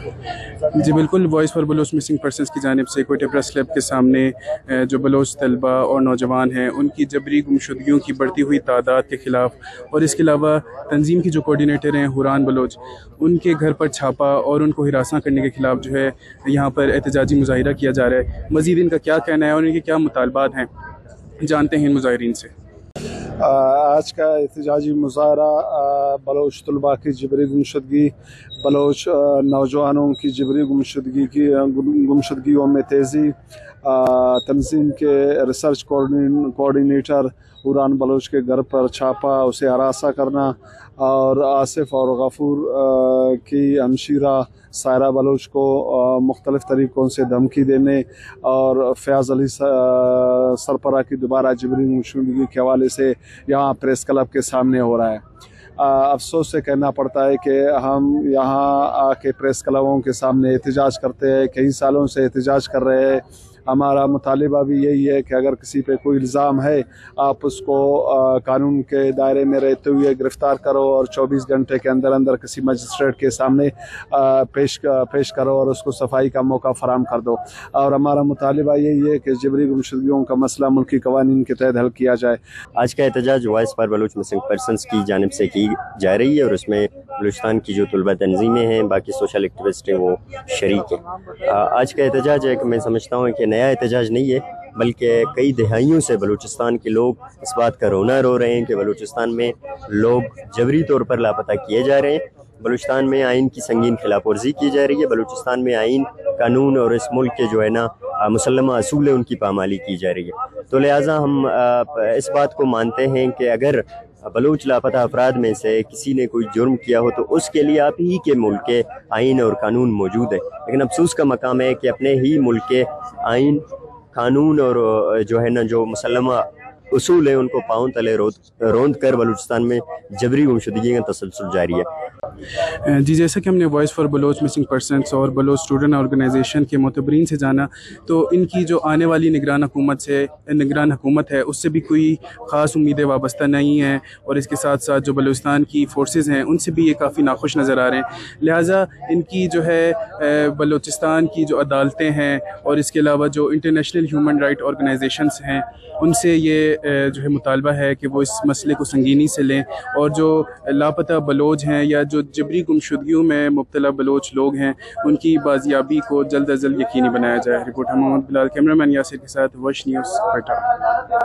जी बिल्कुल, voice for Baloch missing persons की जानिब से कोयटा प्रेस क्लब के सामने जो बलोच तलबा और नौजवान हैं उनकी जबरी गुमशुदगियों की बढ़ती हुई तादाद के ख़िलाफ़ और इसके अलावा तंजीम की जो कोऑर्डिनेटर हैं हुरान बलोच, उनके घर पर छापा और उनको हिरासा करने के ख़िलाफ़ जो है यहाँ पर एहतजाजी मुज़ाहिरा किया जा रहा है। मज़ीद इनका क्या कहना है और इनके क्या मुतालबात हैं, जानते हैं इन मुज़ाहिरीन से। आज का एहतजाजी मुज़ाहरा बलोच तलबा की जबरी गुमशुदगी, बलोच नौजवानों की जबरी गुमशुदगियों में तेज़ी, तंजीम के रिसर्च कोऑर्डिनेटर हुरान बलोच के घर पर छापा, उसे हरासा करना और आसिफ और गफूर की हमशीरा सायरा बलोच को मुख्तलिफ़ तरीक़ों से धमकी देने और फयाज़ अली सरपरा की दोबारा जबरी गुमशुदगी के हवाले से यहाँ प्रेस क्लब के सामने हो रहा है। अफसोस से कहना पड़ता है कि हम यहाँ आके प्रेस क्लबों के सामने एहतजाज करते हैं, कई सालों से एहतजाज कर रहे हैं। हमारा मुतालिबा भी यही है कि अगर किसी पे कोई इल्ज़ाम है आप उसको कानून के दायरे में रहते हुए गिरफ़्तार करो और 24 घंटे के अंदर अंदर किसी मजिस्ट्रेट के सामने पेश करो और उसको सफाई का मौका फराम कर दो। और हमारा मुतालिबा यही है कि जबरी गुमशुदगियों का मसला मुल्की कवानीन के तहत हल किया जाए। आज का एहतजाज voice for Baloch missing persons की जानिब से की जा रही है और उसमें बलूचिस्तान की जो तलबा तंजीमें हैं, बाकी सोशल एक्टिविस्ट हैं, वो शरीक हैं। आज का एहतजाज एक मैं समझता हूँ कि नया एहतजाज नहीं है, बल्कि कई दहाइयों से बलूचिस्तान के लोग इस बात का रोना रो रहे हैं कि बलूचिस्तान में लोग जबरी तौर पर लापता किए जा रहे हैं। बलूचिस्तान में आइन की संगीन खिलाफ वर्जी की जा रही है। बलूचिस्तान में आइन, कानून और इस मुल्क के जो है ना मुसल्लमा असूल है, उनकी पामाली की जा रही है। तो लिहाजा हम इस बात को मानते हैं कि अगर बलूच लापता अफराद में से किसी ने कोई जुर्म किया हो तो उसके लिए आप ही के मुल्क के आइन और कानून मौजूद है। लेकिन अफसोस का मकाम है कि अपने ही मुल्क के आइन, कानून और जो है ना जो मुसल्लमा उसूल है उनको पाँव तले रोंद कर बलूचिस्तान में जबरी गुमशुदगी का तसलसल जारी है। जी, जैसा कि हमने voice for Baloch missing persons और बलोच स्टूडेंट ऑर्गेनाइजेशन के मोतबरीन से जाना, तो इनकी जो आने वाली निगरान हुकूमत है उससे भी कोई ख़ास उम्मीदें वाबस्ता नहीं हैं और इसके साथ साथ जो बलूचिस्तान की फ़ोर्सेज़ हैं उनसे भी ये काफ़ी नाखुश नज़र आ रहे हैं। लिहाजा इनकी जो है बलूचिस्तान की जो अदालतें हैं और इसके अलावा जो इंटरनेशनल ह्यूमन राइट ऑर्गेनाइजेशंस हैं उनसे ये जो है मुतालबा है कि वो इस मसले को संगीनी से लें और जो लापता बलोच हैं या जो जबरी गुमशुदगियों में मुब्तला बलोच लोग हैं उनकी बाजियाबी को जल्द अज जल्द यकीनी बनाया जाए। रिपोर्टर मोहम्मद बिलाल, कैमरामैन यासिर के साथ वश न्यूज़, कोयटा।